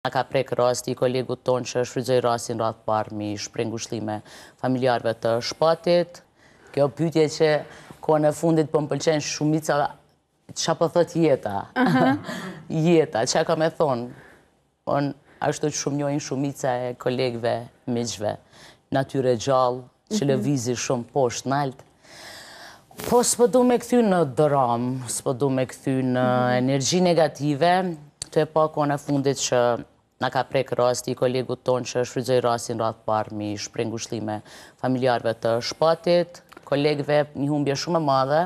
Nga ka prek rasti i kolegut tonë që shfrytëzoi rastin radhë parë mi shpreh ngushëllime familjarëve të Shpatit. Kjo pyetje që kohën e fundit po më pëlqen shumica, ç'a po thot jeta. Jeta, ç'a ka me thonë? Ashtu që shumë njohin shumica e kolegëve, miqve, natyre gjallë, që lëvizi shumë poshtë nalt. Po s'po du me kthy në dramë, s'po du me kthy në energji negative, të e pa kohën e fundit që nga ka prek rasti i kolegut tonë që shfrytëzoi rastin radhë parë mi shpreh ngushëllime familjarëve të Shpatit, kolegëve një humbje shumë e madhe.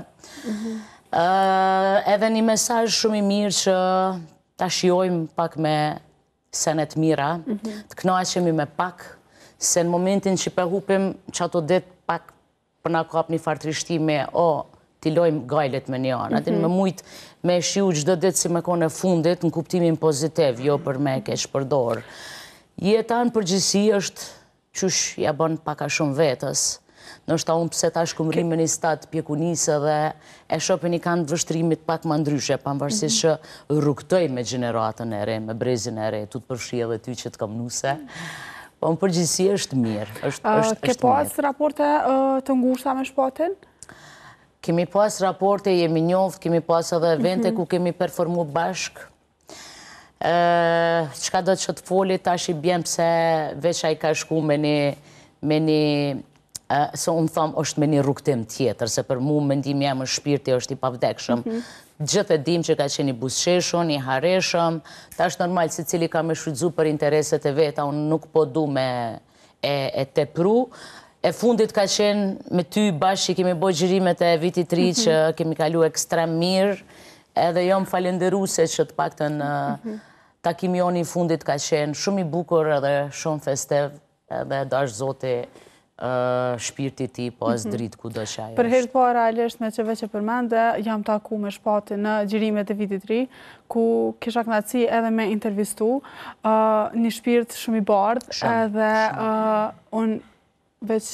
Edhe një mesazh shumë i mirë që ta shijojmë pak me senet mira, të kënaqemi me pak, se në momentin që pe hupim që ato ditë pak për na kap një farë trishtime, t'i lojmë gajlet me një anë, atin me mujtë me shiu çdo ditë si me kone fundit në kuptimin pozitiv, jo për me keq përdor. Jeta në përgjithësi është qysh ja bën pak a shumë vetës. Ndoshta unë pse tash kum rri me një stat pjekunisë dhe e shoh një kanë vështrimit pak më ndryshe, pavarësisht që rrugtoj me gjeneratën e re, me brezin e re, tu të përfshi edhe ty që të kam nuse. Po në përgjithësi është mirë. Ke pas raporte të ngushta me Shpatin? Kemi pas raporte, jemi njoft, kemi pas edhe evente ku kemi performu bashk. Qka do të që të foli, tash i bjem pse veç a i ka shku me një, se unë thamë, është me një rrugtim tjetër, se për mu mendimi jam është shpirti është i pavdekshëm. Gjithë e dim që ka qenë i buzëqeshëm, i hareshëm, tash normal se cili ka me shfrytzu për intereset e veta, unë nuk po du me e tepru. E fundit ka qenë me ty bashkë që kemi bojë xhirimet e vitit 3 që kemi kalu ekstrem mirë, edhe jam falenderuse që të paktën takimi joni i fundit ka qenë shumë i bukur edhe shumë festiv, edhe dash Zoti shpirti ti pas dritë ku do që ajo. Për herë të parë realisht me qeve që përmende, jam taku me Shpatin në xhirimet e vitit 3, ku kisha kënaqësi edhe me intervistu një shpirt shumë i bardhë, edhe unë veç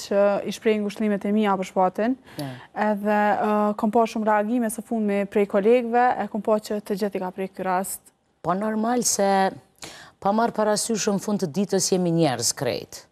i shpreh ngushëllimet e mia për Shpatin, edhe kom pa shumë reagime së fundmi prej kolegëve, e kom pa që të gjithë i ka prej ky rast. Po normal se pa marrë parasysh në fund të ditës jemi njerëz krejt.